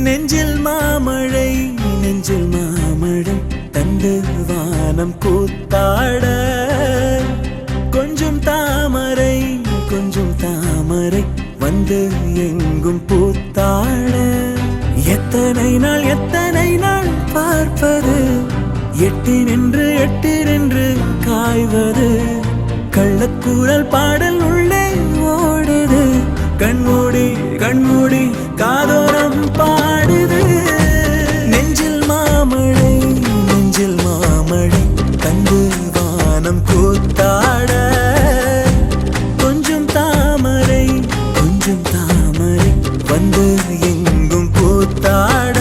நெஞ்சில் மாமழை நெஞ்சில் மாமழை தந்து வானம் கூத்தாட கொஞ்சம் தாமரை வந்து எங்கும் பூத்தாட எத்தனை நாள் பார்ப்பது எட்டி நின்று காய்வது கள்ளக்கூறல் பாடல் உள்ளே ஓடுது கண்மூடி காதோரம் பாடுது நெஞ்சில் மாமழை தந்து வானம் கூத்தாட கொஞ்சம் தாமரை வந்து எங்கும் பூத்தாட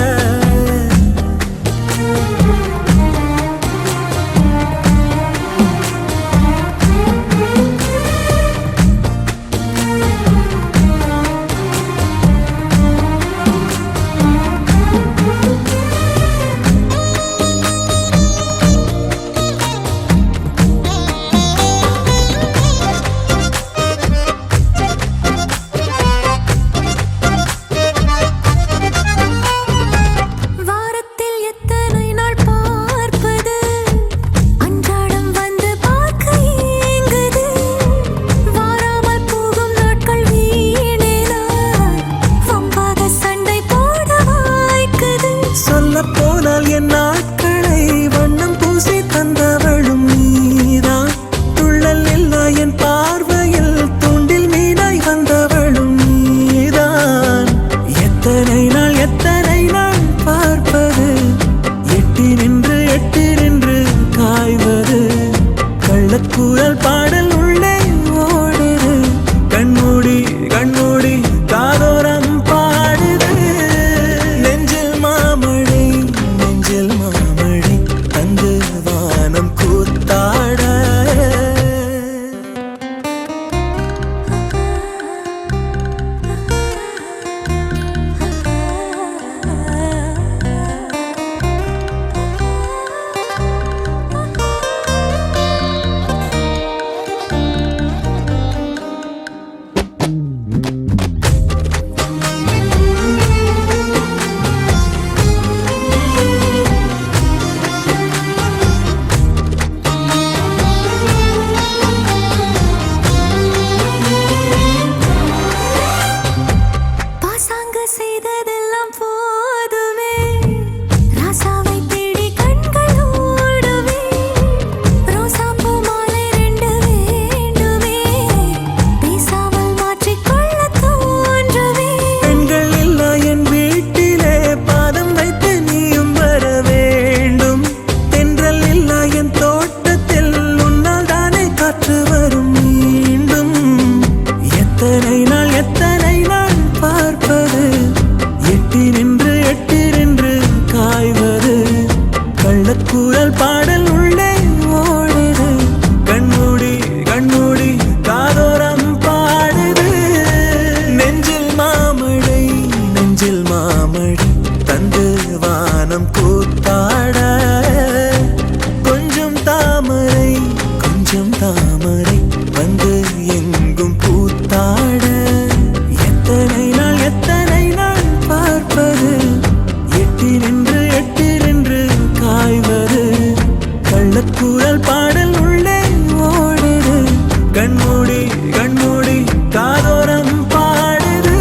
போனால் என் நாட்களை வண்ணம் பூசி தந்தவளும் நீதான் துள்ளல் இல்லா என் பார்வையில் தூண்டில் மீனாய் வந்தவளும் நீதான் எத்தனை நாள் பார்ப்பது எட்டி நின்று காய்வது கள்ளக்கூறல் பாடல் உள்ளே ஓடுது கண்மூடி காதோரம் பாடுது நெஞ்சில் மாமழை தந்து வானம் கூத்தாட செய்ததெல்லாம் போதுமே ராசாவை தேடி கண்கள் ஓடுமே ரோசாப்பூ மாலை 2 வேண்டுமே பேசாமல் மாற்றிக்கொள்ள தோன்றுமே பெண்கள் இல்லா என் வீட்டிலே பாதம் வைத்து நீயும் வர வேண்டும் தென்றல் இல்லா என் தோட்டத்தில் உன்னால் தானே காற்று வரும் மீண்டும் எத்தனை நாள் பார்ப்பது எட்டி நின்று காய்வது கள்ளக்கூறல் பாடல் உள்ளே ஓடுது கண்மூடி காதோரம் பாடுது நெஞ்சில் மாமழை தந்து வானம் கூத்தாட கொஞ்சம் தாமரை வந்து எங்கும் பூத்தாட எத்தனை நாள் பார்ப்பது எட்டி நின்று காய்வது கள்ளக்கூறல் பாடல் உள்ளே ஓடுது கண்மூடி காதோரம் பாடுது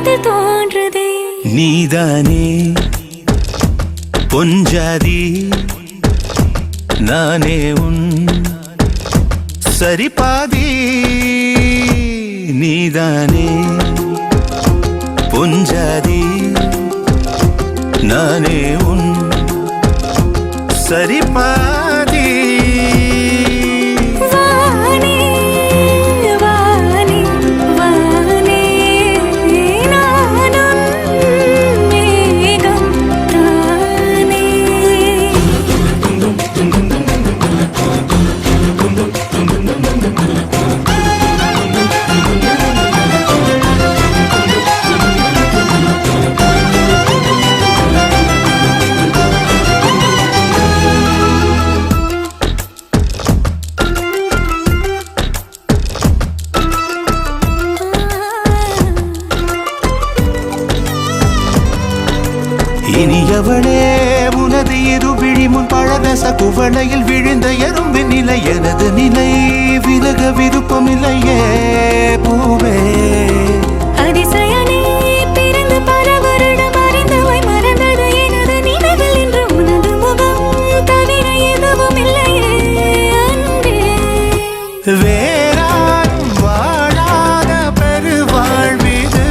உன்னிடத்தில் தோன்றுதே. நீதானே பொஞ்சாதி, நானே உன் சரிபாதி. நீதானே பொஞ்சாதி, நானே உன் சரிபாதி. வானே வானே வானே நானும் மேகம் தானே. இனியவளே உனது இருவிழி முன் பழரச குவளையில் விழுந்த எறும்பின் நிலை எனது நிலை விலக விருப்பமில்லையே பூவே. அதிசயனே பிறந்து பல வருடம் அறிந்தவை மறந்தது எனது நினைவில் இன்று உனது முகம் தவிர எதுவும் இல்லையே அன்பே. வேறாரும் வாழாத பெருவாழ்விது,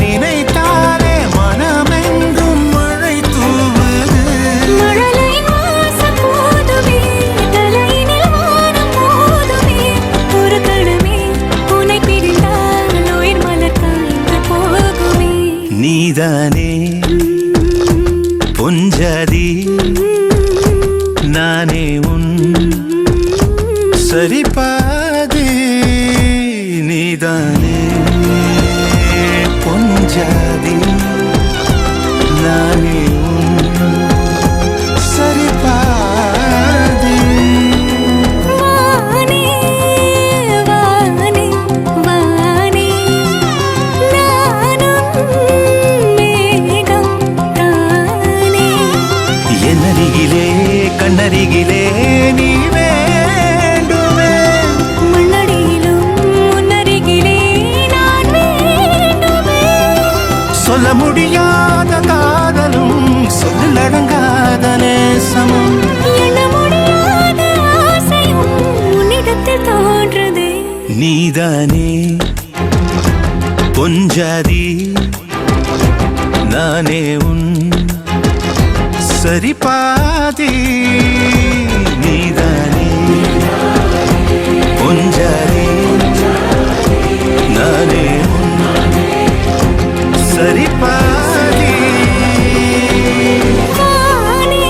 நினைத்தாலே மனமெங்கும் மழை தூவுது. மழலையின் வாசம் போதுமே, தலையினில் வானம் போதுமே. ஒரு கணமே உன்னை பிரிந்தால் உயிர் மலர் காய்ந்து போகுமே. நீதானே பொஞ்சாதி, நானே உன் சரிபாதி. நீதானே பொஞ்சாதி, நானே உன் சரிபாதி. வானே வானே வானே நானும் மேகம் தானே. என்னருகிலே கண்ணருகிலே நீ வேண்டுமே. முன்னடியிலும் முன்னருகிலே நான் வேண்டுமே. சொல்ல முடியாத காதலும் சொல்லடங்காத நேசமும். எண்ண முடியாத ஆசையும் உன்னிடத்தில் தோன்றுதே. நீதானே பொஞ்சாதி, நானே உன் சரிபாதி. நீதானே பொஞ்சாதி, நானே உன் சரிபாதி. வானே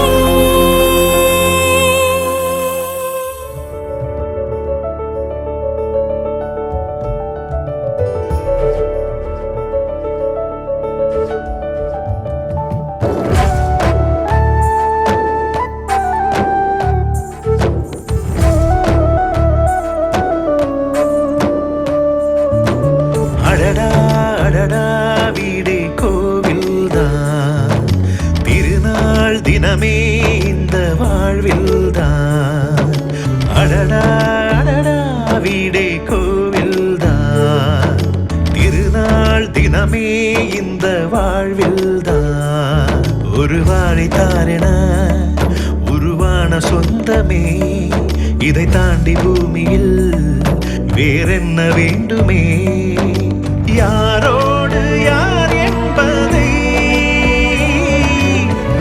அடடா அடடா வீடே கோவில்தான், திருநாள் தினமே இந்த வாழ்வில்தான். அடடா அடடா வீடே கோவில்தான், திருநாள் தினமே இந்த வாழ்வில்தான். ஒரு வாழைத்தாரென உருவான சொந்தமே, இதை தாண்டி பூமியில் வேறென்ன வேண்டுமே. யாரோடு யார் என்பதை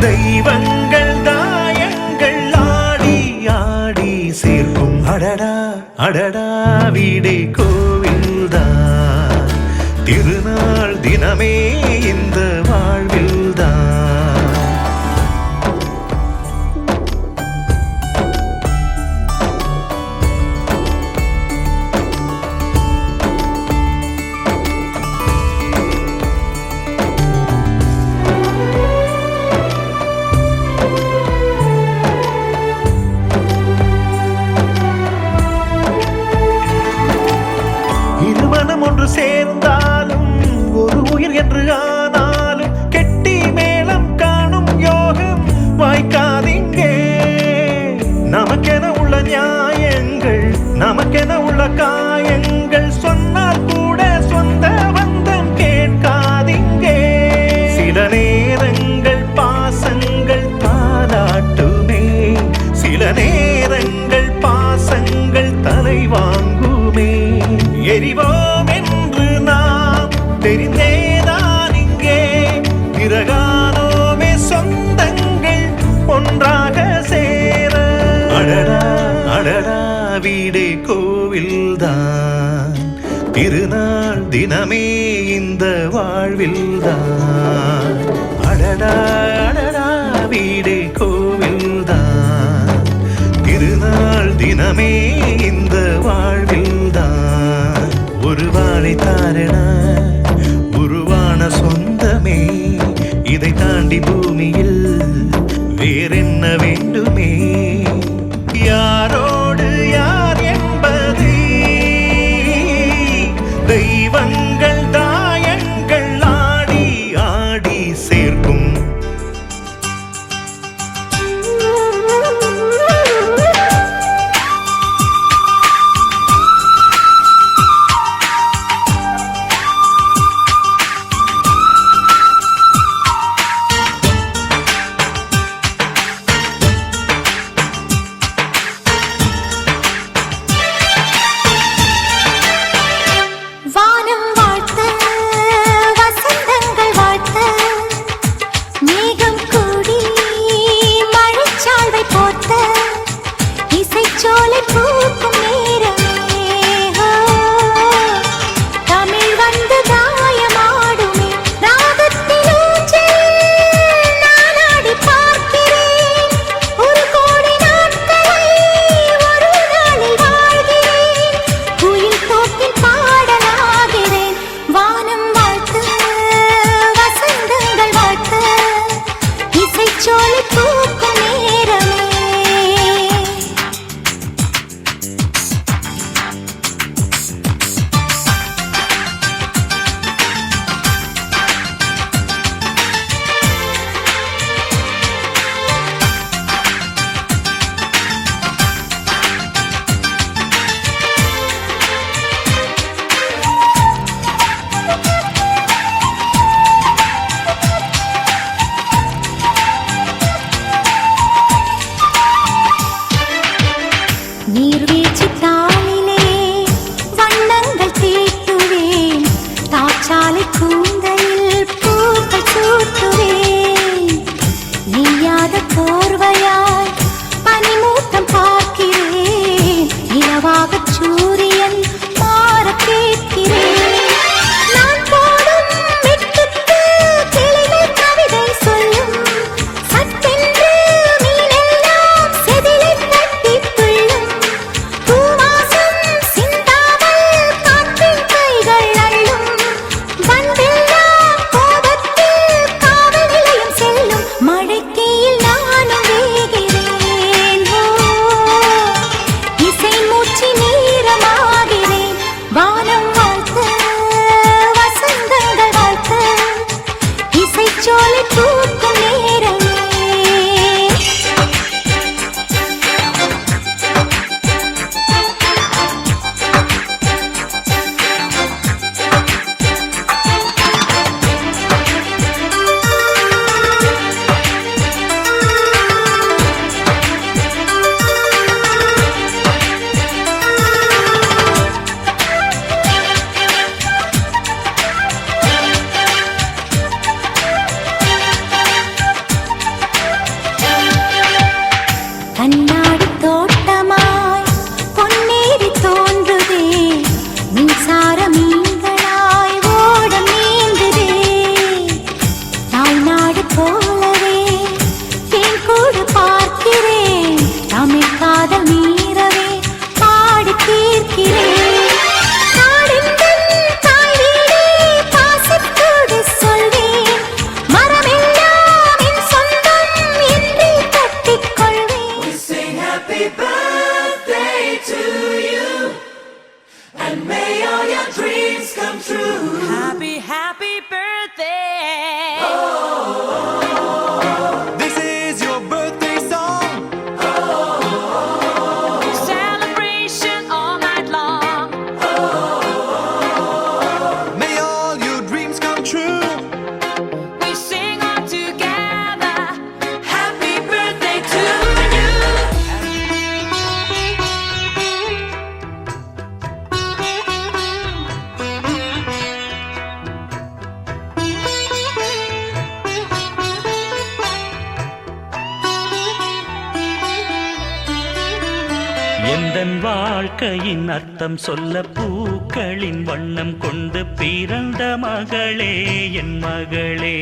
தெய்வங்கள் தாயங்கள் ஆடி ஆடி சேர்க்கும். அடடா அடடா வீடே கோவில்தான், திருநாள் தினமே இந்த வாழ்வில்தான். இருமனம் ஒன்று சேர்ந்தாலும் ஒரு உயிர் என்று ஆனாலும் கெட்டி மேளம் காணும் யோகம் வாய்க்காதீங்கே. நமக்கென உள்ள நியாயங்கள், நமக்கென உள்ள காயங்கள் சொன்னால் கூட சொந்த பந்தம் கேட்க தெரிந்தேதான் இங்கே பிறகானோமே சொந்தங்கள் ஒன்றாக சேர. அடடா அடடா வீடே கோவில்தான், திருநாள் தினமே இந்த வாழ்வில்தான். அடடா அடடா வீடே கோவில்தான், திருநாள் தினமே இந்த வாழ்வில்தான். ஒரு வாழை தாரண உருவான சொந்தமே, இதை தாண்டி பூமியில் வேறென்ன வேண்டுமே? யாரோடு யார் என்பது தெய்வங்கள் தாயங்கள் ஆடி ஆடி சேர்க்கும். வானம் வாழ்த்த வசந்தங்கள் வாழ்த்த மேகம் கூடி மழைச்சால்வை போர்த்த இசைச்சோலை பூக்கும் நேரமே. தமிழ் வந்து தாயமாடுமே ராகத்தில் ஊஞ்சல் நான் ஆடி பார்க்கிறேன். ஒரு கோடி நாட்களை ஒரு நாளில் வாழ்கிறேன். குயில் தோப்பில் பாடலாகிறேன். வானம் வாழ்த்து வசந்தங்கள் வாழ்த்த இசைச்சோலை பூக்கும் நேரமே. நீர்வீழ்ச்சி தாளிலே வண்ணங்கள் தீட்டுவேன். தாச்சாலை கூந்தலில் பூக்கள் சூட்டுவேன். நெய்யாத போர்வையாய் பனிமூட்டம் பார்க்கிறேன். இரவாகச் சூரியன் மாற கேட்கிறேன். நான் போடும் வெட்டுக்கு கிளிகள் கவிதை சொல்லும். சட்டென்று மீனெல்லாம் செதிலைத் தட்டித் துள்ளும். பூவாசம் சிந்தாமல் காற்றின் கைகள் அள்ளும். வண்டெல்லாம் கோபத்தில் காவல் நிலையம் செல்லும். மழைக்கீழ் நானும் வேகிறேன். இசை மூச்சு நீரமாகிறேன். வானம் வாழ்த்த வசந்தங்கள் வாழ்த்த இசைச்சோலை பூக்கும் நேரமே. கண்ணாடி தோட்டமாய் பொன்னேரி தோன்றுதே. மின்சார மீன்களாய் ஓடம் நீந்துதே. தாய்நாடு போலவே தேன்கூடு பார்க்கிறேன். தமிழ் காதல் மீறவே பாடி தீர்க்கிறேன். நாடெங்கும் தாய் வீடே பாசத்தோடு சொல்வேன். மரமெல்லாம் என் சொந்தம் என்று கட்டிக்கொள்வேன். Sing happy birthday to you, and may all your dreams come true. Happy, happy birthday. This is your birthday song. Celebration all night long. May all your dreams come true. We sing all together. Happy birthday to you. எந்தன் வாழ்க்கையின் அர்த்தம் சொல்ல பூக்களின் வண்ணம் கொண்டு பிறந்த மகளே என் மகளே.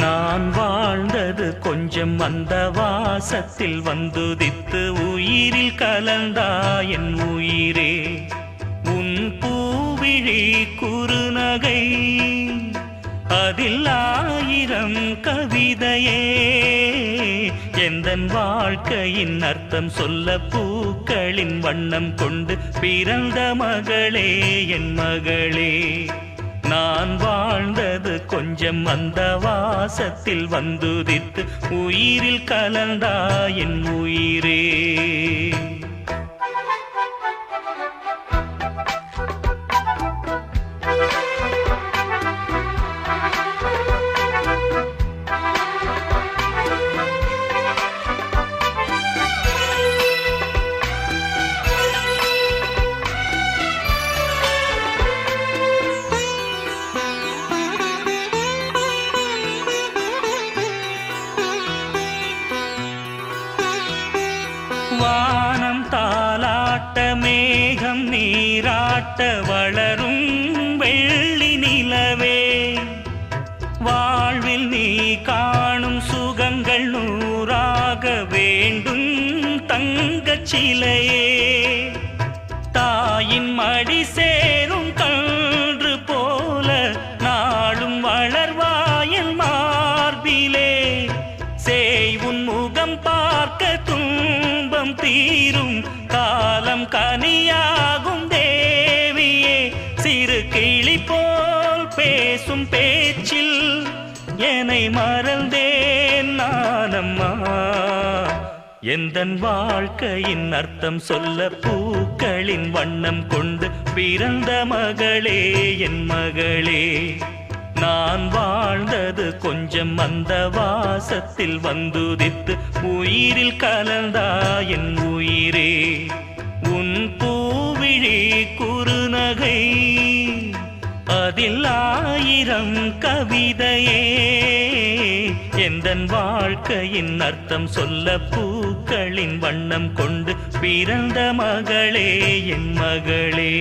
நான் வாழ்ந்தது கொஞ்சம் அந்த வாசத்தில் வந்துதித்து உயிரில் கலந்தா என் உயிரே. உன் பூவிழி குறுநகை அதில் 1000 கவிதையே. எந்தன் வாழ்க்கையின் அர்த்தம் சொல்ல பூக்களின் வண்ணம் கொண்டு பிறந்த மகளே என் மகளே. நான் வாழ்ந்தது கொஞ்சம் அந்த வாசத்தில் வந்துதித்து உயிரில் கலந்தா என் உயிரே. வானம் தாலாட்ட மேகம் நீராட்ட வளரும் வெள்ளி நிலவே. வாழ்வில் நீ காணும் சுகங்கள் 100ஆக வேண்டும் தங்கச் சிலையே. தாயின் மடி சேரும் கன்று போல நாளும் வளர்வாயின் மார்பிலே. செய்வுன் முகம் பார்க்க துன்பம் தீரும் காலம் கனியாகும் தேவியே. சிறு கிளி போல் பேசும் பேச்சில் என்னை மறந்தேன் நானம்மா. எந்தன் வாழ்க்கையின் அர்த்தம் சொல்ல பூக்களின் வண்ணம் கொண்டு பிறந்த மகளே என் மகளே. நான் வாழ்ந்தது கொஞ்சம் அந்த வாசத்தில் வந்துதித்து உயிரில் கலந்தா என் உயிரே. உன் பூவிழி குறுநகை அதில் 1000 கவிதையே. எந்தன் வாழ்க்கையின் அர்த்தம் சொல்ல பூக்களின் வண்ணம் கொண்டு பிறந்த மகளே என் மகளே.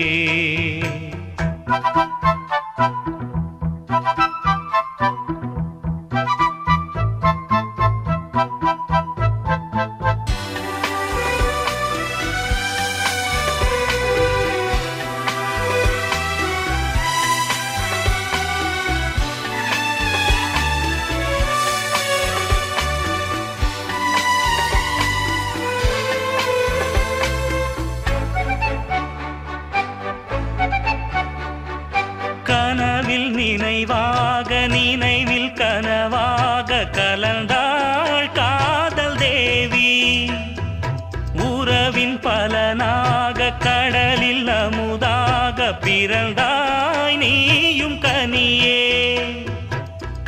கனவில் நினைவாக நினைவில் கனவாக கலந்தாள் காதல் தேவி. உறவின் பலனாக கடலில் அமுதாக பிறந்தாய் நீயும் கனியே.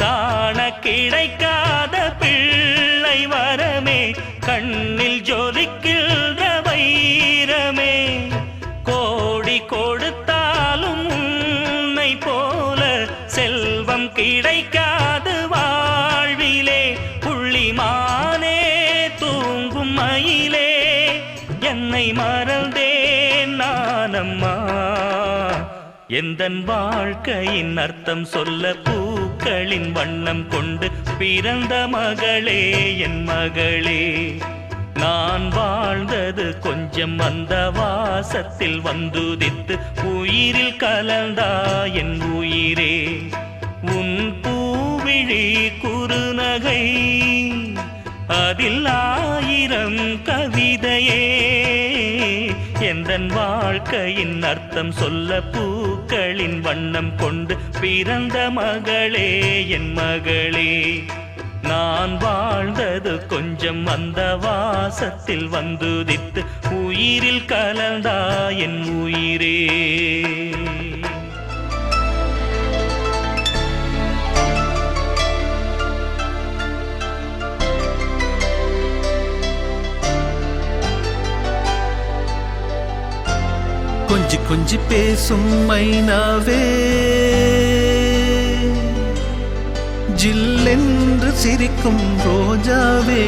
காண கிடைக்காத பிள்ளை வரமே கண்ணில் ஜொலிக்கின்ற வைரமே. கோடி கொடுத்தாலும் உன்னை போல செல்வம் கிடைக்காது வாழ்விலே. புள்ளிமானே தூங்கும் மயிலே என்னை மறந்தேன் நானம்மா. எந்தன் வாழ்க்கையின் அர்த்தம் சொல்ல பூக்களின் வண்ணம் கொண்டு பிறந்த மகளே என் மகளே. நான் வாழ்ந்தது கொஞ்சம் அந்த வாசத்தில் வந்துதித்து உயிரில் கலந்தா என் உயிரே. உன் பூவிழி குறுநகை அதில் 1000 கவிதையே. எந்தன் வாழ்க்கையின் அர்த்தம் சொல்ல பூக்களின் வண்ணம் கொண்டு பிறந்த மகளே என் மகளே. நான் வாழ்ந்தது கொஞ்சம் அந்த வாசத்தில் வந்துதித்து உயிரில் கலந்தா என் உயிரே. கொஞ்சி கொஞ்சி பேசும் மைனாவே, ஜில்லென்று சிரிக்கும் ரோஜாவே.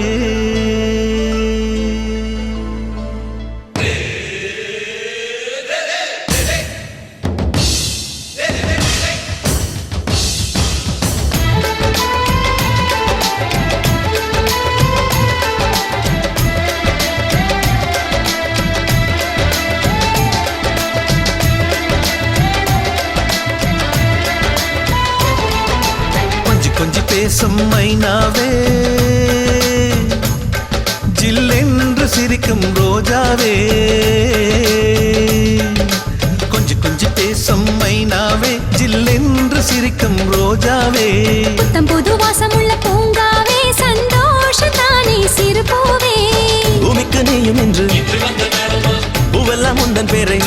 கொஞ்சி பேசும் மைனாவே, ஜில்லென்று சிரிக்கும் ரோஜாவே. கொஞ்சி கொஞ்சி பேசும் மைனாவே, ஜில்லென்று சிரிக்கும் ரோஜாவே. புத்தம் புது வாசமுள்ள பூங்காவே, சந்தோஷத்தானே சிறு பூவே. பூமிக்கு நீயும் என்று பூவெல்லாம் உந்தன் பேரை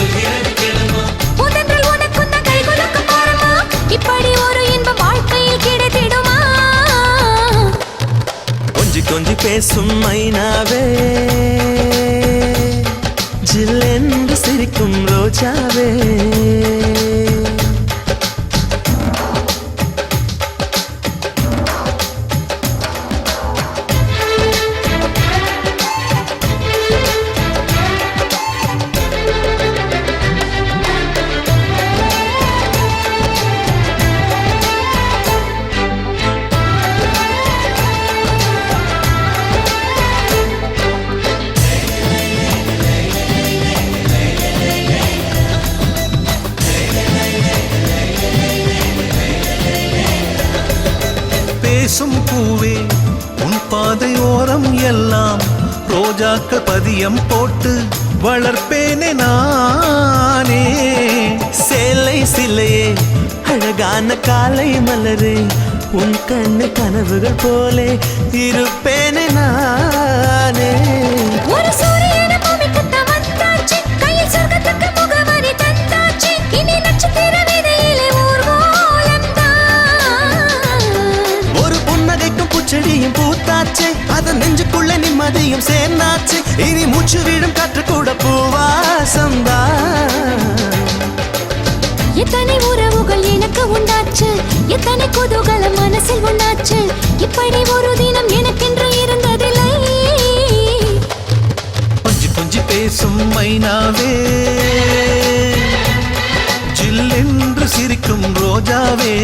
முதன்றில் உனக்குந்த கை குலுக்கும் பாரமா, இப்படி ஒரு இன்பம் வாழ்க்கையில் கிடைத்திடுமா? கொஞ்சி கொஞ்சி பேசும் மைனாவே, ஜில்லென்று சிரிக்கும் ரோஜாவே. பேசும் பூவே, உன் பாதை ஓரம் எல்லாம் ரோஜாக்கள் பதியம் போட்டு வளர்ப்பேனே நானே. சேலை சிலையே, அழகான காலை மலரே, உன் கண்ணு கனவுகள் போலே இருப்பேனே நானே. ஒரு சூரியன பூமிக்குத்த வந்தாச்சு, கையில் சொர்க்கத்துக்கு முகவரி தந்தாச்சு. இனி நட்சத்திர விதையிலே ஊர்வலம் தான். ஒரு புன்னகைக்கும் பூச்செடியும் பூத்தாச்சு, அதன் நெஞ்சுக்குள்ள நிம்மதியும் சேர்ந்தாச்சு. இனி மூச்சு விடும் காற்று கூட பூவாசம்தான். எத்தனை உறவுகள் எனக்கு உண்டாச்சு, எத்தனை குதூகலம் மனசில் உண்டாச்சு. இப்படி ஒரு தினம் எனக்கென்று இருந்ததில்லை. கொஞ்சி கொஞ்சி பேசும் மைனாவே, ஜில்லென்று சிரிக்கும் ரோஜாவே.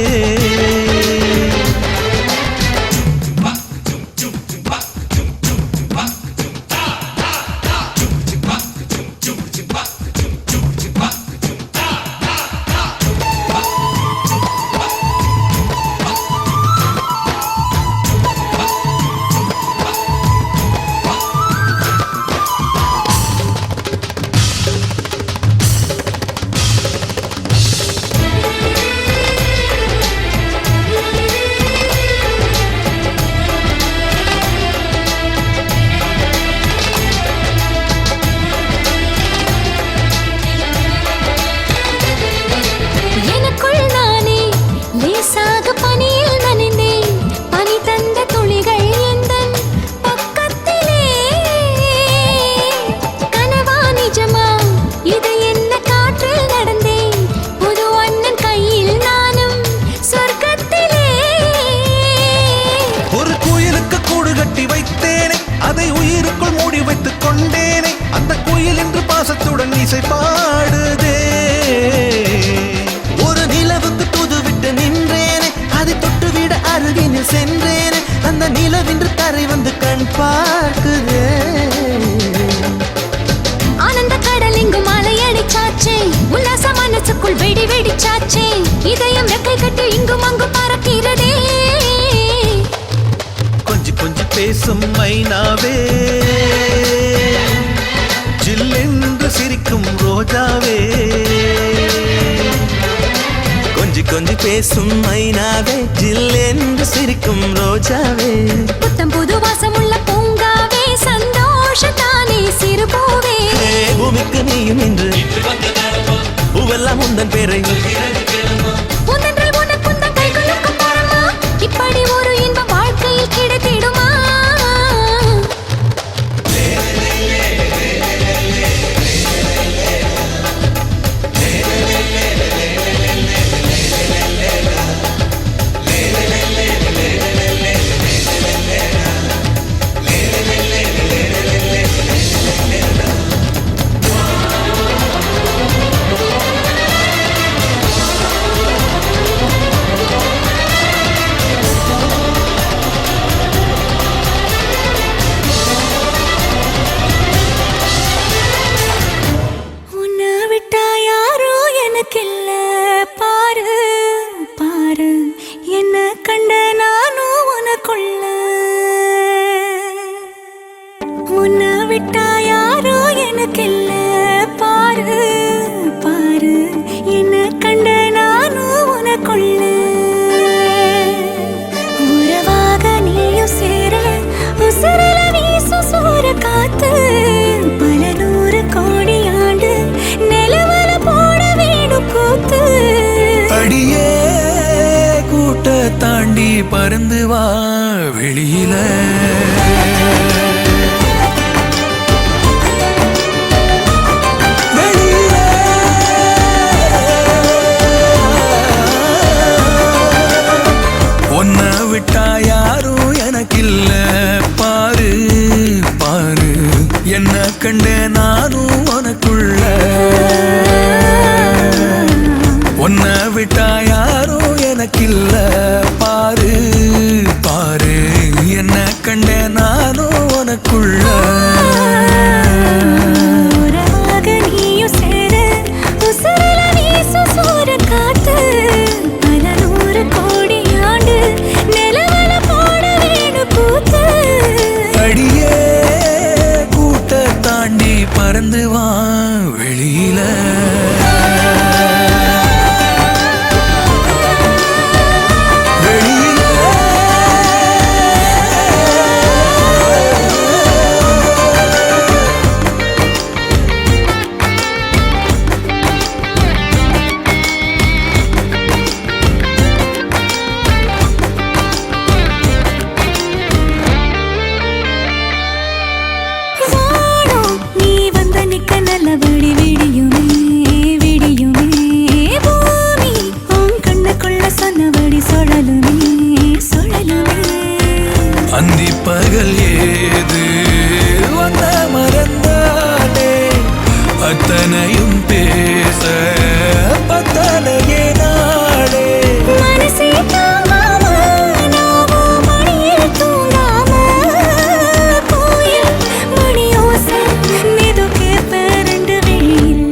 எனக்குள் நானே லேசாக பனியில் நனைந்தேன். பனி தந்த துளிகள் எந்தன் பக்கத்திலே. கனவா நிஜமா, இது என்ன காற்றில் நடந்தேன். புது அண்ணன் கையில் நானும் சொர்க்கத்திலே. ஒரு குயிலுக்கு கூடு கட்டி வைத்தேனே, அதை உயிருக்குள் மூடி வைத்துக் கொண்டேனே. அந்த குயில் இன்று பாசத்துடன் இசை பாடுதே. ஒரு நிலவுக்கு தூதுவிட்டு நின்றேனே, அதை தொட்டுவிட அருகினில் சென்றேனே. அந்த நிலவின்று தரை வந்து கண் பார்க்குதே. ஆனந்த கடல் எங்கும் அலையடிச்சாச்சே, உல்லாச மனசுக்குள் வெடி வெடிச்சாச்சே. இதயம் ரெக்கை கட்டி இங்கும் அங்கும் பறக்கிறதே. கொஞ்சி கொஞ்சி பேசும் மைனாவே, ஜில்லென்று சிரிக்கும் ரோஜாவே. கொஞ்சி கொஞ்சி பேசும் மைனாவே, ஜில்லென்று சிரிக்கும் ரோஜாவே. புத்தம் புது வாசமுள்ள பூங்காவே, சந்தோஷத்தானே சிறு பூவே. பூமிக்கு நீயும் என்று பூவெல்லாம் உந்தன் பேரை முதன்றில் உனக்குந்த கை குலுக்கும் பாரமா, இப்படி ஒரு இன்பம் வாழ்க்கையில் கிடைத்திடுமா? எனக்கில்ல பாரு பாரு என்ன கண்ட நானும் உனக்குள்ள உன்னை விட்டா யாரோ எனக்கில்ல பாரு பாரு என்ன கண்ட நானும் உனக்குள்ள உறவாக நீயும் சேர உசுரல வீசும் சூற காத்து பல நூறு கோடி ஆண்டு நிலவல போட வீடு கூத்து அடியே கூட்ட தாண்டி பறந்து வா வெளியில உன்னை விட்டா யாரும் எனக்கில்ல பாரு பாரு என்ன கண்ட நானும் உனக்குள்ள உன்னை விட்டா யாரும் எனக்கில்ல பாரு பாரு என்ன கண்ட நானும் உனக்குள்ள உறவாக நீயும் சேர உசுரல வீசும் சூற காத்து பல நூறு கோடி ஆண்டு நிலவல போட வீடு கூத்து அடியே கூட்ட தாண்டி பறந்து வா வெளியில வானம் நீ வந்த நிக்க நல்லபடி விடியுமே விடியுமே பூமி உன் கண்ணுக்குள்ள சொன்னபடி சுழலுமே சுழலுமே அந்தி பகல் ஏது வந்த மறந்தானே அத்தனையும் பேச பத்தனையே நாளே மனசே தாங்காம நாவும் மணியில் தூங்காம கோயில் மணியோசை மெது கேப்ப ரெண்டு வெளியில்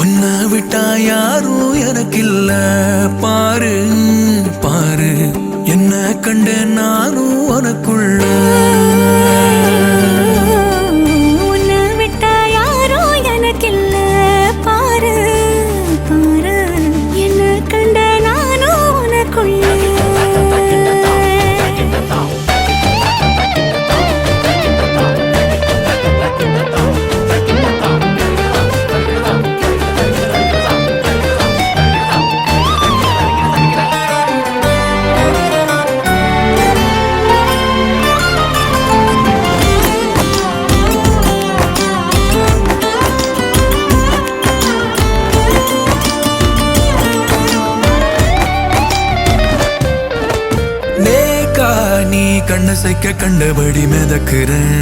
உன்னை விட்டா யாரும் எனக்கில்ல பாரு பாரு என்ன கண்ட நானும் உனக்குள்ள உன்னை விட்டா யாரோ எனக்கில்ல பாரு பாரு என்ன கண்ட நானும் உனக்குள்ள நேக்கா நீ கண்ணு சைக்க கண்டபடி மிதக்குறேன்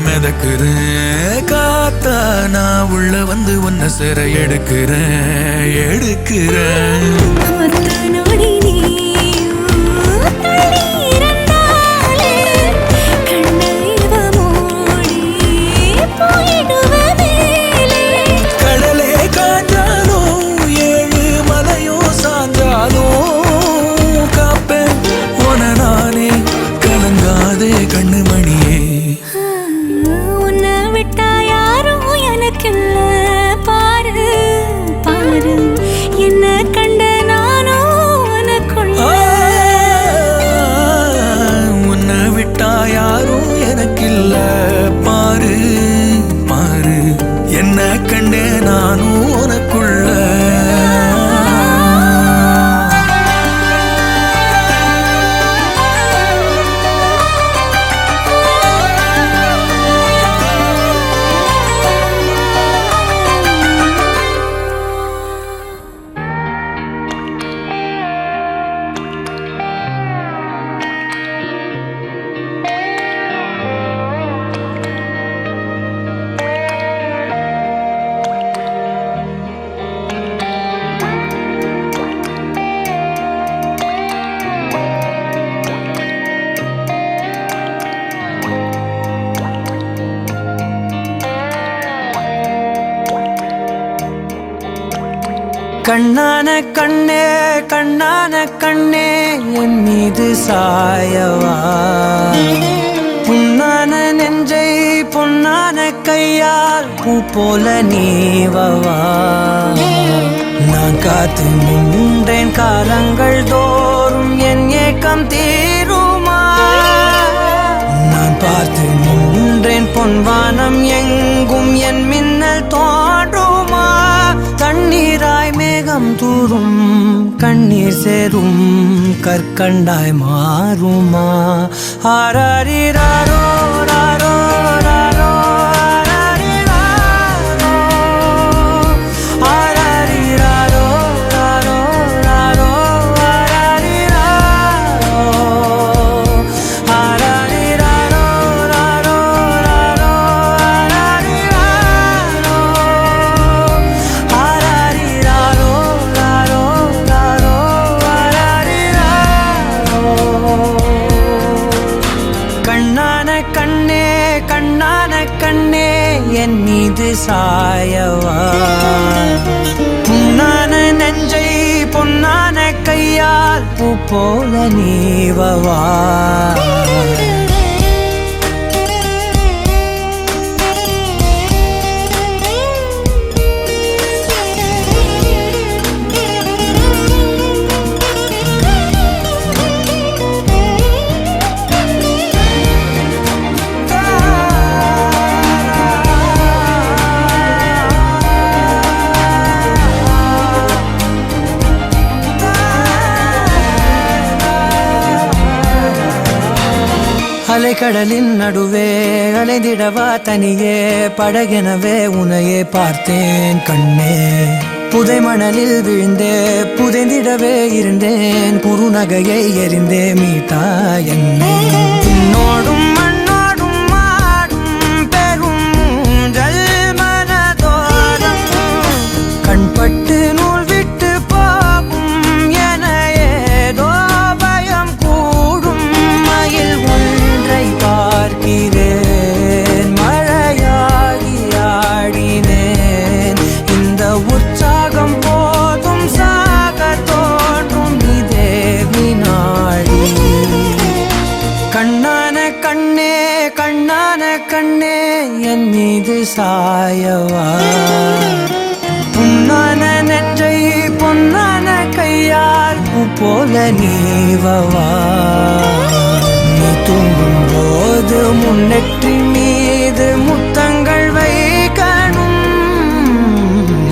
மிதக்குறேன் காத்தா நான் உள்ள வந்து உன்னை சிறை எடுக்கிறேன் எடுக்கிறேன் ஒத்த நொடி நீயும் தள்ளி இருந்தாலே கண்ணை இவ மூடி போயிடுவ மேலே கடலே காஞ்சாலும் ஏழு மலையும் சாஞ்சாலும் காப்பேன் உன நானே கலங்காதே கண்ணு மணியே உன்னை விட்டா யாரும் எனக்கில்ல பாரு பாரு என்ன கண்ட நானும் உனக்குள்ள உன்னை விட்டா யாரும் எனக்கில்ல பாரு பாரு என்ன கண்டே நானும் உனக்குள்ள கண்ணான கண்ணே கண்ணான கண்ணே என் மீது சாயவா புண்ணான நெஞ்சை பொன்னான கையால் பூ போல நீவவா நான் காத்து நின்றேன் காலங்கள் தோறும் என் ஏக்கம் தீருமா நான் பார்த்து நின்றேன் பொன்வானம் எங்கும் என் மின்னல் தோன்றுமா தண்ணீராய் மேகம் தூரும் கண்ணீர் சேரும் கற்கண்டாய் மாறுமா ஆராரிராரோ ராரோ ராரோ ஆராரிராரோ ராரோ ராரோ ஆராரிராரோ ராரோ ராரோ ஆராரிராரோ ராரோ ராரோ கண்ணான கண்ணே கண்ணான கண்ணே என் மீது சாயவா புண்ணான நெஞ்சை பொன்னான கையால் பூ போல நீவவா அலைக்கடலின் நடுவே அலைந்திடவா தனியே படகெனவே உனையே பார்த்தேன் கண்ணே புதை மணலில் விழுந்தே புதைந்திடவே இருந்தேன் குறுநகையை எறிந்தே மீட்டா என்னை உன்னோடும் மண்ணோடும் மாடும் பெரும் ஊஞ்சல் மனதோரம் கண்பட்டு நூல் விட்டு போகும் என ஏதோ பயம் கூடும் மயில் ஒன்றை பார்க்கிறேன் மழையாகி ஆடினேன் இந்த உற்சாகம் போதும் சாக தோன்றும் இதே வினாடி கண்ணான கண்ணே கண்ணான கண்ணே என் மீது சாயவா புண்ணான நெஞ்சை பொன்னான கையால் பூ போல நீவவா நீ தூங்கும் போது முன்னெற்றி மீது முத்தங்கள் வைக்கணும்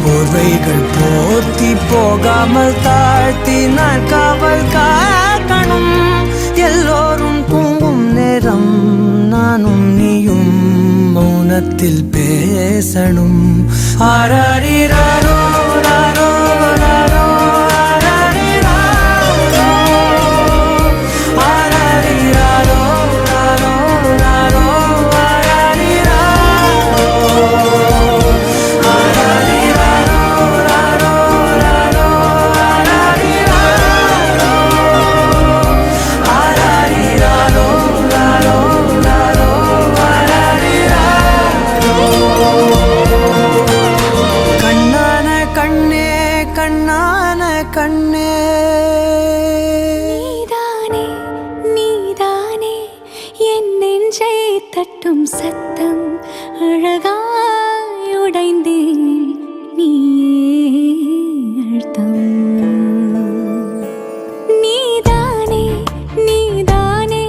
போர்வைகள் போர்த்தி போகாமல் தாழ்த்தி நான் காவல் காக்கணும் எல்லோரும் தூங்கும் நேரம் நானும் நீயும் மௌனத்தில் பேசணும் ஆராரிராரோ ராரோ ராரோ ஆராரிராரோ ராரோ ராரோ கண்ணான கண்ணே கண்ணான கண்ணே நீதானே நீதானே என் நெஞ்சை தட்டும் சத்தம் அழகாய் உடைந்தேன் நீயே அழுத்தம் நீதானே நீதானே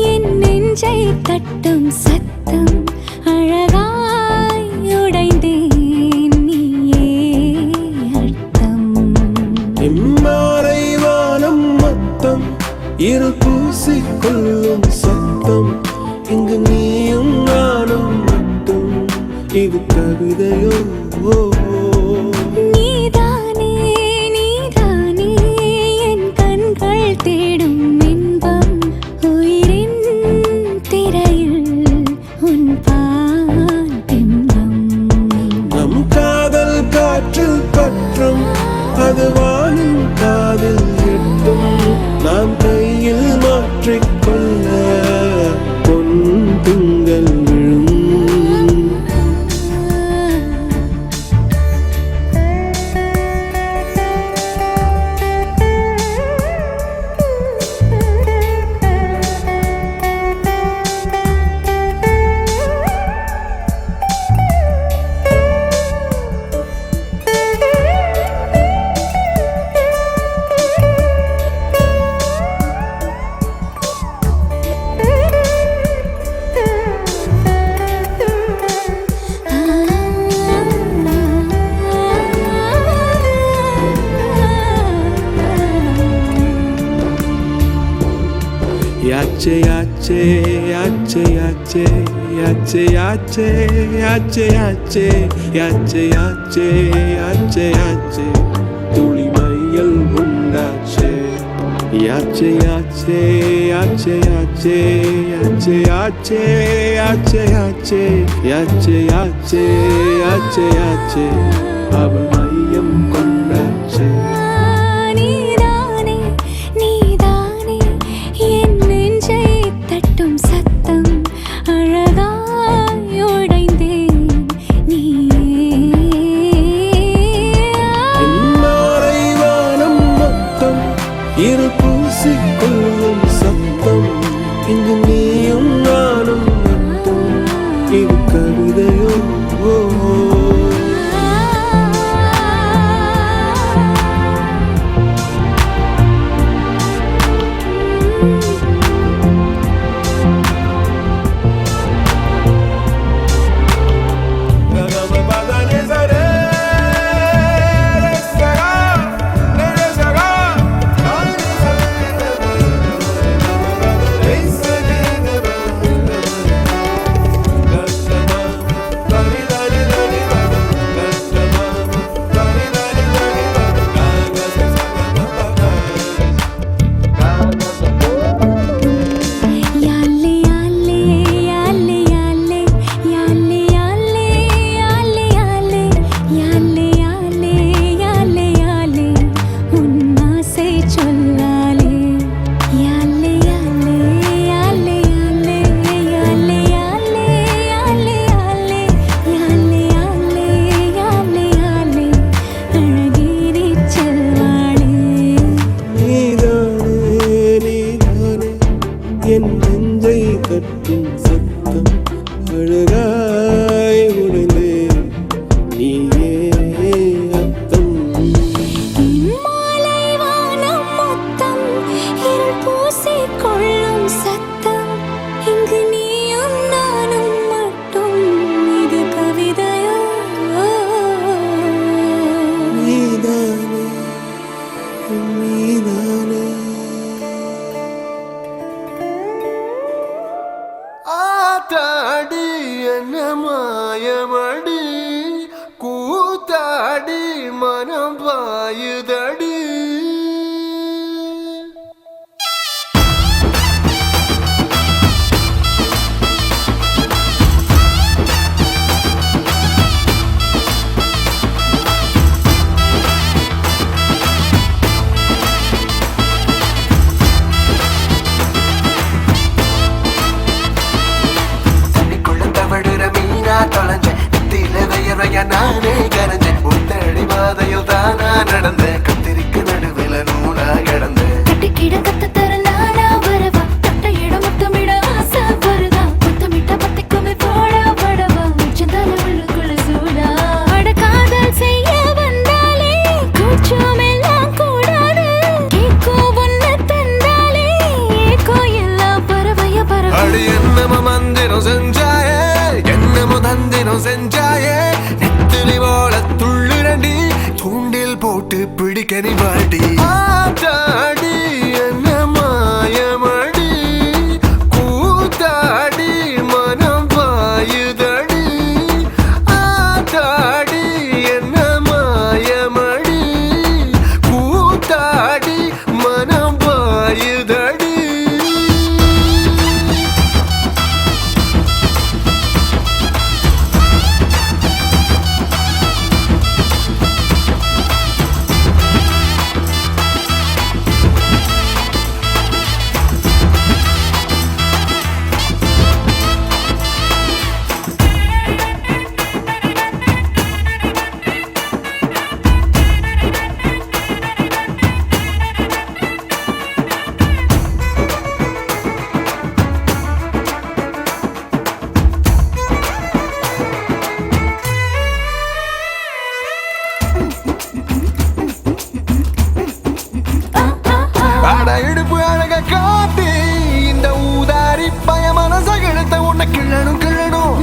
என் நெஞ்சை தட்டும் சத்தம் அழகாய் உடைந்தேன் நீயே அழுத்தம் இம்மாறை வானம் மொத்தம் இரு பூசிக்கொள்ளும் சத்தம் இங்கு நீயும் நானும் மட்டும் இது கவிதையோ நீதானே நீதானே என் கண்கள் தேடும் இன்பம் உயிரின் திரையில் உன் பால் பிம்பம் நம் காதல் காற்றில் பற்றும் அது வானின் காதில் எட்டும் நாம் கையில் மாற்றிக்கொள்ள பொன் திங்கள் விழும் யாச்சே யாச்சே யாச்சே யாச்சே யாச்சே யாச்சே யாச்சே யாச்சே யாச்சே யாச்சே யாச்சே யாச்சே துளி மையல் உண்டாச்சே யாச்சே யாச்சே யாச்சே யாச்சே யாச்சே யாச்சே யாச்சே யாச்சே யாச்சே யாச்சே யாச்சே யாச்சே அவள் மையம் கொண்டாச்சே நீதானே நீதானே என் நெஞ்சை தட்டும் சத்தம் அழகாய் உடைந்தேன் மாலை வானம் மொத்தம் இரு பூசிக்கொள்ளும் சத்தம் இங்கு நீயும் நானும் மட்டும் இது கவிதையோ என் நெஞ்சை தட்டும் சத்தம் அழகாய் உடைந்தே நீயே அர்த்தம் மாலை வானம் மொத்தம் இருள் பூசிக்கொள்ளும் சத்தம் இங்கு நீயும் நானும் மட்டும் இது கவிதையோ நீதானே நீதானே ஆத்தாடி என்ன மாயமடி கூத்தாடி மனம் பாயுதடி நானே கரைஞ்சேன் உத்தடி பாதையில் தானா நடந்தேன் கத்திரிக்கு நடுவில் நூலா கிடந்தேன் கட்டி கிடக்கத்த தரலானா வரவா தட்ட இடம் முத்தமிட ஆசை வருதா முத்தமிட்ட பத்திக்குமே போடா படவா உச்சந்தால உள்ளுக்குள்ள சூடா அட காதல் செய்ய வந்தாலே கூச்சம் எல்லாம் கூடாது கேக்கோ ஒன்ன தந்தாலே ஏக்கோ எல்லாம் பறவைய பறவை அடி என்னமோ மந்திரம் செஞ்சாயே என்னமோ தந்திரம் செஞ்சாயே நெத்திலி போல துள்ளுரண்டி தூண்டில் போட்டு பிடிக்க நீ வாடி ஆத்தாடி என்ன மாயமடி கூத்தாடி மனம் பாயுதடி ஆத்தாடி என்ன மாயமடி கூத்தாடி மனம் பாயுதடி இடுப்பு அழக காட்டி இந்த ஊதாரி பய மனச கிழத்த உன்னை கிள்ளணும் கிள்ளணும்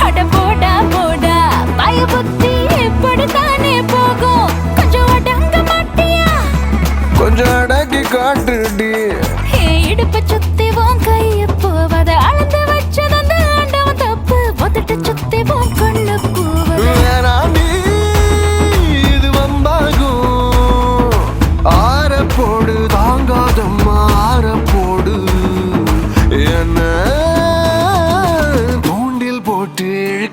அட போடா போடா பய புத்தி எப்படித்தானே போகும் கொஞ்சம் அடங்க மாட்டியா கொஞ்சம் அடக்கி காட்டு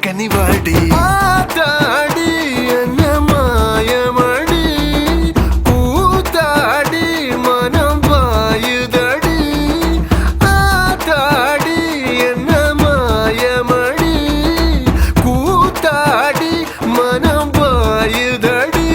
கனிவாடி ஆத்தாடி என்ன மாயமடி பூத்தாடி மனம் பாயுதடி ஆத்தாடி என்ன மாயமடி கூத்தாடி மனம் பாயுதடி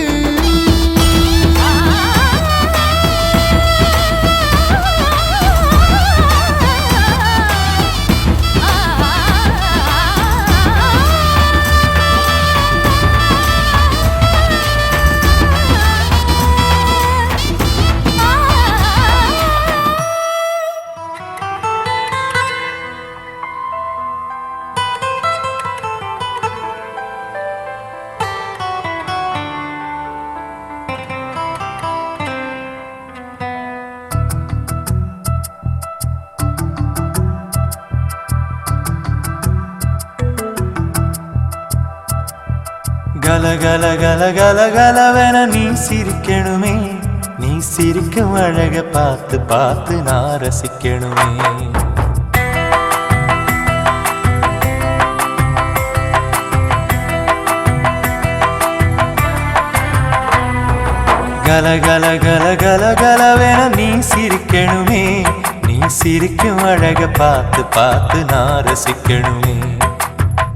கல கல கல கல கலவென நீ சிரிக்கணுமே நீ சிரிக்கும் அழக பார்த்து பார்த்து நான் ரசிக்கணுமே கல கல கல கல கலவென நீ சிரிக்கணுமே நீ சிரிக்கும் அழக பார்த்து பார்த்து நான் ரசிக்கணுமே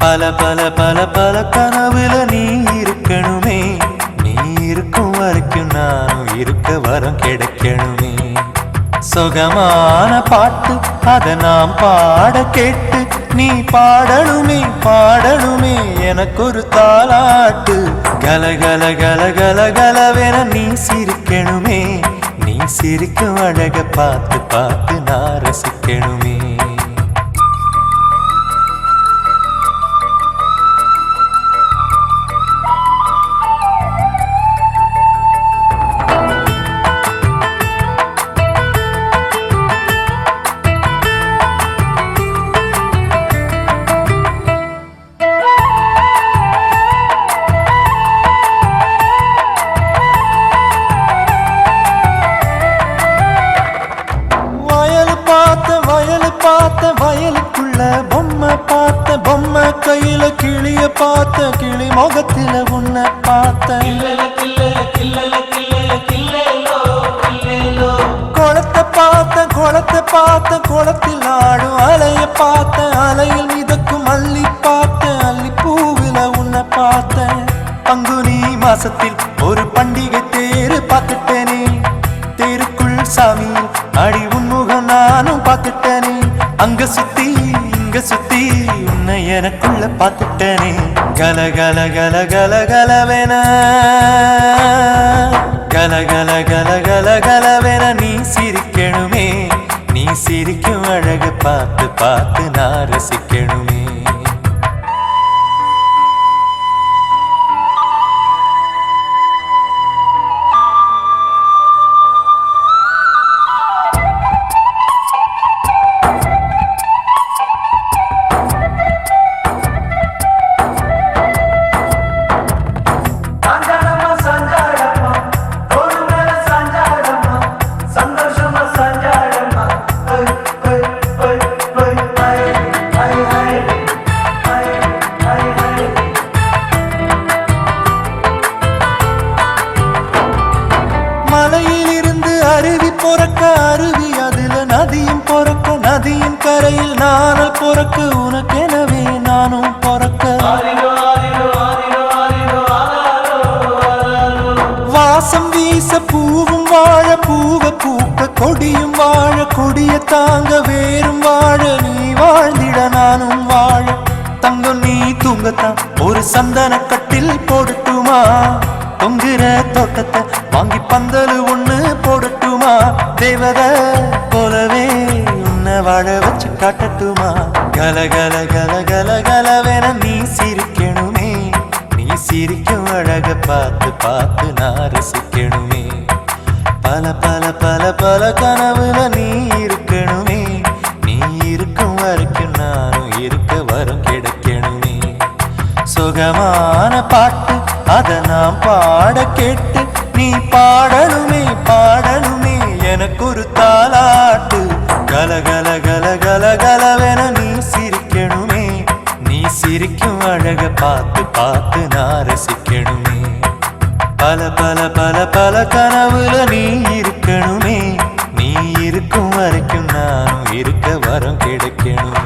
பல பல பல பல கனவுல நீ இருக்கணுமே நீ இருக்கும் வரைக்கும் நானும் இருக்க வரம் கிடைக்கணுமே சுகமான பாட்டு அத நாம் பாட கேட்டு நீ பாடணுமே பாடணுமே எனக்கு ஒரு தாலாட்டு கல கல கல கல கலவென நீ சிரிக்கணுமே நீ சிரிக்கும் அழக பார்த்து பார்த்து நான் ரசிக்கணுமே வயலுக்குள்ள பொம்மை பார்த்த பொம்மை கையில கிளிய பார்த்த கிளி முகத்தில உன்னை பார்த்த குளத்தை பார்த்த குளத்தில் ஆடும் அலைய பார்த்த அலையில் மிதக்கும் அள்ளி பார்த்த அள்ளி பூவில உன்னை பார்த்த பங்குனி மாசத்தில் ஒரு பண்டிகை தேரு பார்த்துட்டேனே தேருக்குள் சாமி அடி உன்முகம் நானும் பார்த்துட்டேனே அங்க சுத்தி இங்க சுத்தி உன்னை எனக்குள்ள பார்த்துட்டேனே கல கல கல கல கலவென கல கல கல கல கலவென நீ சிரிக்கணுமே நீ சிரிக்கும் அழக பார்த்து பார்த்து நான் ரசிக்கணுமே மலையிலிருந்து அருவி பொறக்க அருவி அதுல நதியும் பொறக்க நதியின் கரையில் நானல் பொறக்க உனக்கெனவே நானும் பொறக்க வாசம் வீச பூவும் வாழ பூவ பூக்க கொடியும் வாழ கொடிய தாங்க வேறும் வாழ நீ வாழ்ந்திட நானும் வாழ தங்கம் நீ தூங்கத்தான் ஒரு சந்தன கட்டில் போடட்டுமா தொங்குற தோட்டத்தை வாங்கி பந்தல் ஒண்ணு போடட்டுமா தேவத போலவே உன்னை வாழ வச்சு காட்டட்டுமா கல கல கல கல கலவென நீ சிரிக்கணுமே நீ சிரிக்கும் அழக பார்த்து பார்த்து நான் ரசிக்கணுமே பல பல பல பல கனவுல நீ இருக்கணுமே நீ இருக்கும் வரைக்கும் நானும் இருக்க வரம் கிடைக்கணுமே சுகமான பாட்டு அத நாம் பாட கேட்டு நீ பாடணுமே பாடணுமே எனக்கு ஒரு தாலாட்டு கல கல கல கல கலவென நீ சிரிக்கணுமே நீ சிரிக்கும் அழக பார்த்து பார்த்து நான் ரசிக்கணுமே பல பல பல பல கனவுல நீ இருக்கணுமே நீ இருக்கும் வரைக்கும் நானும் இருக்க வரம் கிடைக்கணுமே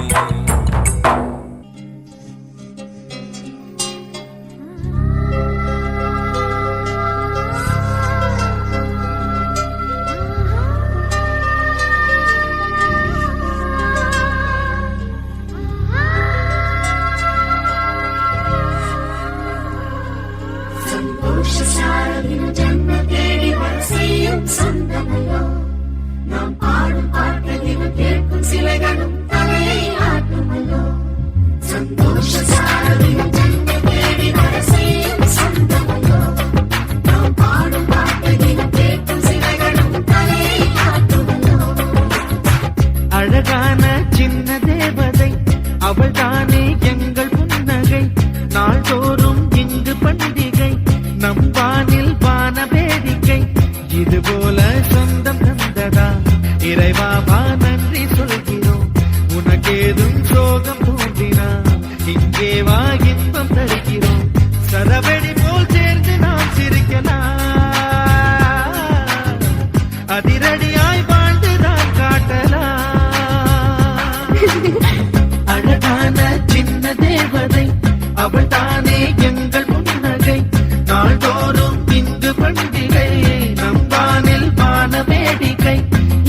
அழகான சின்ன தேவதை அவள் தானே எங்கள் புன்னகை நாள்தோறும் இங்கு பண்டிகை நம் வானில் வான வேடிக்கை இதுபோல சொந்தம் தந்ததா இறைவாவா நன்றி சொல்கிறோம் உனக்கேதும் சோகம் தோன்றினா இங்கே வா இன்பம் தருகிறோம் சரவெடி போல் சேர்ந்து நாம் சிரிக்கலாம் அதிரடியாய் வாழ்ந்துதான் காட்டலாம் அழகான சின்ன தேவதை அவள் தானே எங்கள் புன்னகை நாள்தோறும் இங்கு பண்டிகை நம் வானில் வான வேடிக்கை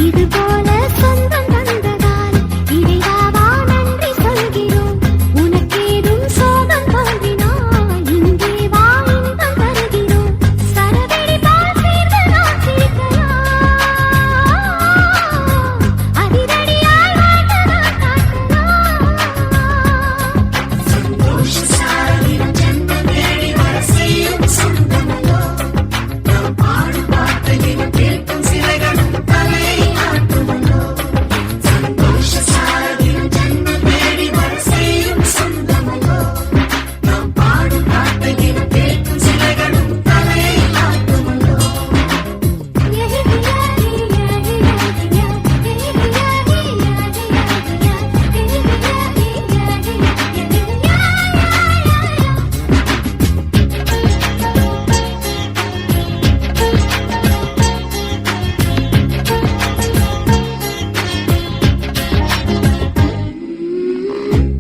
இது போல சொந்தம் தந்ததால் இறைவாவா நன்றி சொல்கிறோம் உனக்கேதும் சோகம் தோன்றினால் இங்கே வா இன்பம் தருகிறோம் சரவெடி போல் சேர்ந்து நாம் சிரிக்கலாம் அதிரடியாய் வாழ்ந்துதான் காட்டலாம்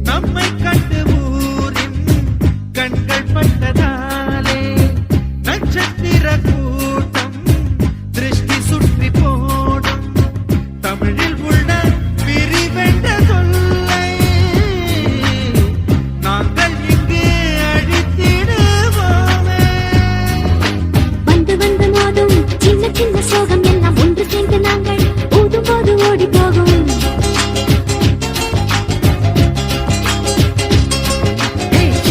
நம்மை கண்டு ஊரின் கண்கள் பட்டதாலே நட்சத்திர கூட்டம் திருஷ்டி சுற்றி போடும் தமிழில் உள்ள பிரிவென்ற சொல்லை நாங்கள் இங்கு அழித்திடுவோமே வந்து வந்து மோதும் சின்ன சின்ன சோகம் எல்லாம் ஒன்று சேர்ந்து நாங்கள் ஊதும் போது ஓடி போகும்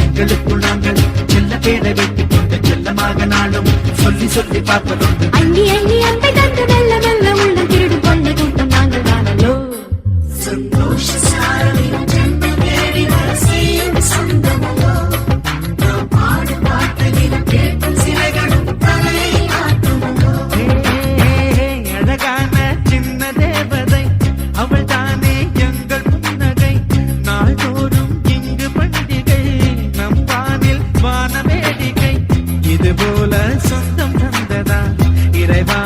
எங்களுக்குள் நாங்கள் செல்ல பேரை வைத்துக் கொண்டு செல்லமாக நாளும் சொல்லி சொல்லி பார்ப்பதுண்டு அள்ளி அள்ளி அன்பை தந்து மெல்ல மெல்ல உள்ளம் திருடும் கொள்ளை கூட்டம் நாங்கள் தானல்லோ அழகான சின்ன தேவதை அவள் தானே எங்கள் புன்னகை நாள்தோறும் இங்கு பண்டிகை நம் வானில் வான வேடிக்கை இதுபோல சொந்தம் தந்ததா இறைவா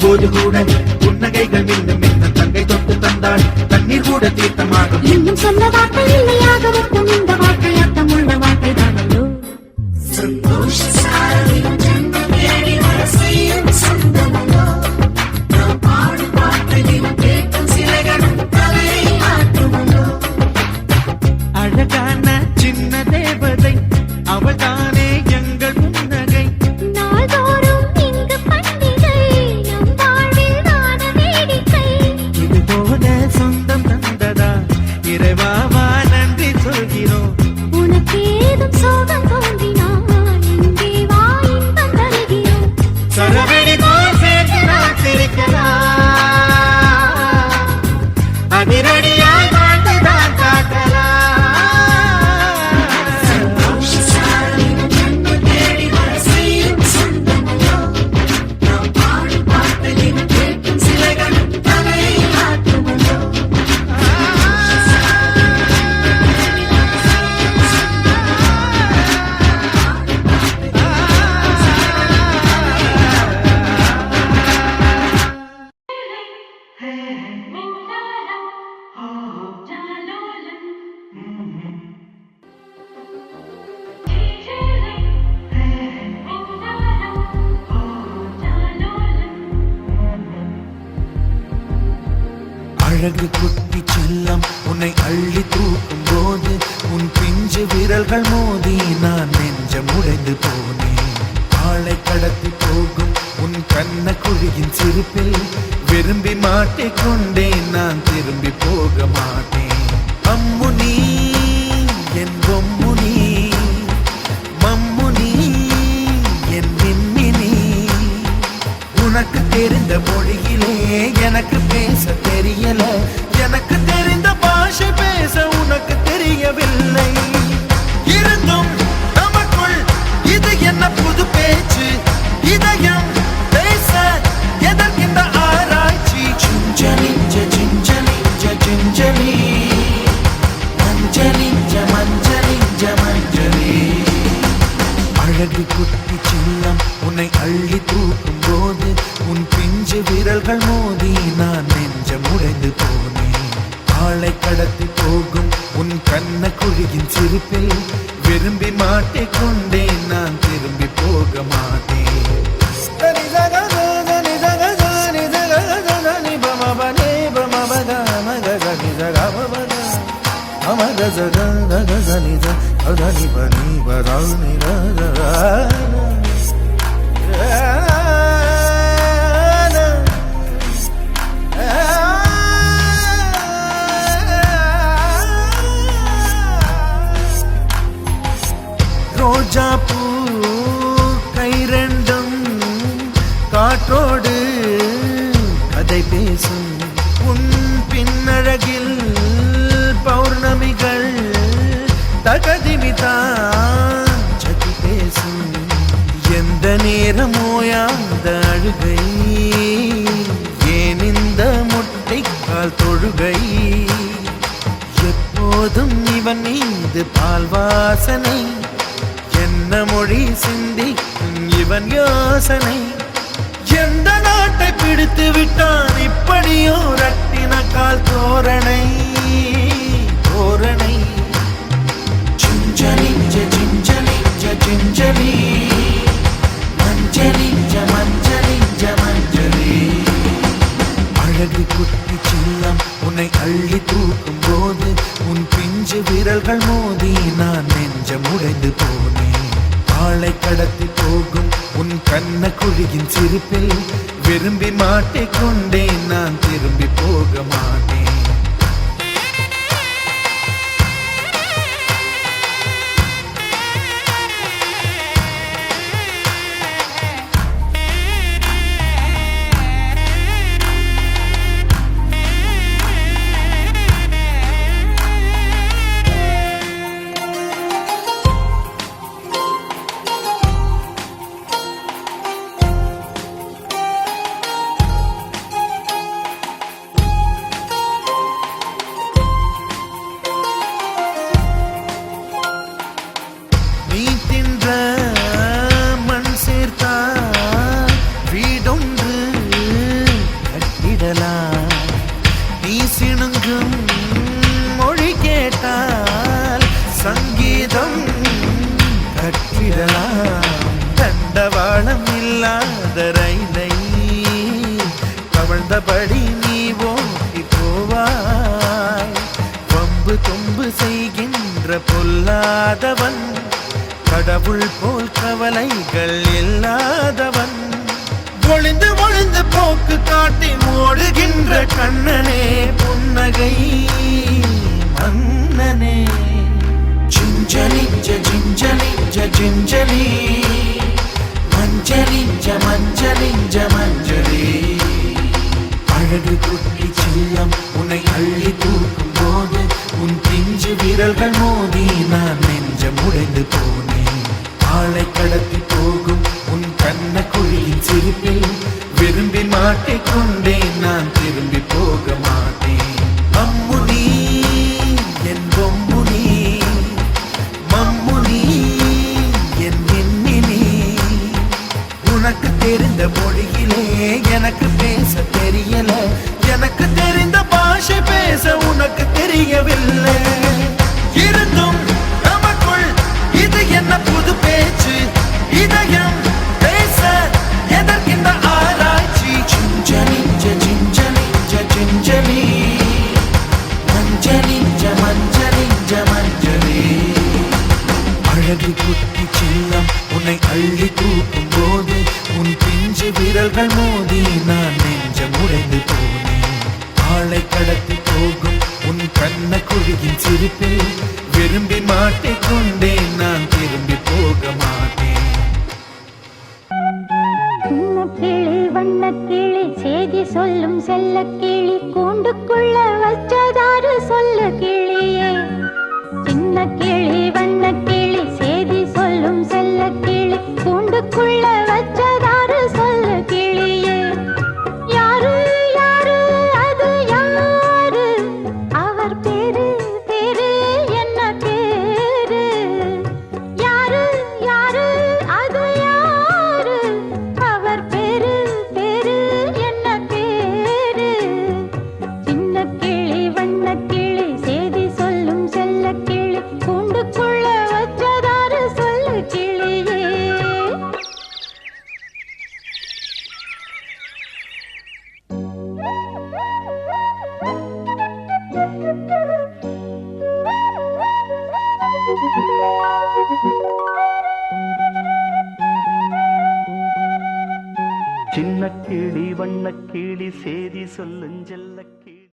போது கூட புன்னகைகள் மின்னும் மின்ன தங்கை தொட்டு தந்தாள் தண்ணீர் கூட தீர்த்தமாகும் இன்னும் சொல்ல வார்த்தை இல்லையாக வைக்கும் இந்த வார்த்தை அர்த்தம் உள்ள வார்த்தை தானல்லோ அழகான சின்ன தேவதை அவள் தானே எங்கள் புன்னகை நாள்தோறும் இங்கு பண்டிகை நம் வாழ்வில் தான வேடிக்கை இது போல சொந்தம் தந்ததா இறைவாவா நன்றி சொல்கிறோம் உனக்கு ஏதும் சோகம் தோன்றினால் இங்கே வா இன்பம் தருகிறோம் சரவெடி போல் சேர்த்து நான் சிரிக்கலாம் அதிரடியாய் வாழ்ந்துதான் காட்டலாம் அழகு குட்டி செல்லம் உன்னை அள்ளி தூக்கும் போது உன் பிஞ்சு விரல்கள் மோதி நான் நெஞ்சம் உடைந்து போனேன் ஆளை கடத்தி போகும் உன் கண்ண குழியின் சிரிப்பில் விரும்பி மாட்டிக்கொண்டேன் நான் திரும்பி போக மாட்டேன் அம்முனி என் பொம்முனி மம்முனி என் மின்மினி உனக்கு தெரிந்த மொழியிலே எனக்கு பேச தெரியல எனக்கு தெரிந்த பாஷை பேச உனக்கு தெரியவில்லை இருந்தும் நமக்குள் இது என்ன புது பேச்சு இதயம் பேச எதற்கின்ற ஆராய்ச்சி சிஞ்சலி சிஞ்சலி சிஞ்சலி மஞ்சளி மஞ்சளி மஞ்சளி அழகு குட்டி செல்லம் உன்னை அள்ளி தூக்கும் போது உன் பிஞ்சு விரல்கள் மோதி நான் நெஞ்சம் உடைந்து போனேன் ஆளை கடத்தி போகும் உன் கண்ண குழியின் சிரிப்பில் விரும்பி மாட்டிக்கொண்டேன் நான் திரும்பி போக மாட்டேன் ரோஜா பூ கை ரெண்டும் காற்றோடு கதை பேசும் உன் பின்னழகில் பௌர்ணமிகள் தகதிமிதான் சதி பேசும் எந்த நேரமோயாந்த அழுகை ஏன் இந்த முட்டைக்கால் தொழுகை எப்போதும் இவன் மீது பால் வாசனை என்ன மொழி சிந்திக்கும் இவன் யோசனை எந்த நாட்டை பிடித்து விட்டான் இப்படியோ ரட்டின கால் தோரணை தோரணை சிஞ்சலி சிஞ்சலி சிஞ்சலி மஞ்சளி மஞ்சளி மஞ்சளி அழகு குட்டி செல்லம் உன்னை அள்ளி தூக்கும் போது உன் பிஞ்சு விரல்கள் மோதி நான் நெஞ்சம் உடைந்து போனேன் ஆளை கடத்தி போகும் உன் கண்ண குழியின் சிரிப்பில் விரும்பி மாட்டிக்கொண்டேன் நான் திரும்பி போக மாட்டேன் தளவாளம் இல்லாத ரயிலை கவழ்ந்தபடி நீ ஓட்டி போவாய். வம்பு தொம்பு செய்கின்ற பொல்லாதவன், கடவுள் போல் கவலைகள் இல்லாதவன், ஒளிந்து ஒளிந்து போக்கு காட்டி ஓடுகின்ற கண்ணனே புன்னகை மன்னனே. ஜிஞ்சலிஞ்ச ஜிஞ்சலிஞ்ச ஜிஞ்சலி, மஞ்சளிஞ்ச மஞ்சளிஞ்ச மஞ்சளி. அழகு குட்டி செல்லம் உன்னை அள்ளி தூக்கும் போது உன் பிஞ்சு விரல்கள் மோதி நான் நெஞ்சம் உடைந்து போனேன். ஆளை கடத்தி போகும் உன் கண்ண குழியின் சிரிப்பில் விரும்பி மாட்டிக்கொண்டேன், நான் திரும்பி போக மாட்டேன். அம்முனி என் பொம்முனி, மம்முனி என் மின்மினி. உனக்கு தெரிந்த மொழியிலே எனக்கு பேச தெரியல, எனக்கு தெரிந்த பாஷை பேச உனக்கு தெரியவில்லை. இருந்தும் நமக்குள் இது என்ன புது பேச்சு, இதயம் பேச எதற்கின்ற ஆராய்ச்சி. சிஞ்சலிஞ்ச சிஞ்சலிஞ்ச சிஞ்சலி, மஞ்சளிஞ்ச மஞ்சளிஞ்ச மஞ்சளி. அழகு குட்டி செல்லம் உன்னை அள்ளி தூக்கும் போது உன் பிஞ்சு விரல்கள் மோதி நான் நெஞ்சம் உடைந்து போனேன். ஆளை கடத்தி போகும் உன் கண்ண குழியின் சிரிப்பில் விரும்பி மாட்டிக்கொண்டேன், நான் திரும்பி போக மாட்டேன். கிளி வண்ண கிளி செய்தி சொல்லும் செல்ல கிளி, கூண்டுக்குள்ள வச்சதாரு சொல்ல கிளியே. சின்ன கிளி வண்ண கிளி செய்தி சொல்லும் செல்ல கிளி, கூண்டுக்குள்ள வச்சதாரு சொல்ல கிளியே. யாரு யாரு அது யாரு, அவர் பேரு பேரு என்ன பேரு. யாரு யாரு அது யாரு, அவர் பேரு பேரு என்ன பேரு. சின்ன கிளி வண்ண கிளி செய்தி சொல்லும் செல்ல கிளி, கூண்டுக்குள்ள வச்சதாரு சொல்ல கிளியே. சின்ன கிளி வண்ண கிளி சேதி சொல்லுஞ்செல்ல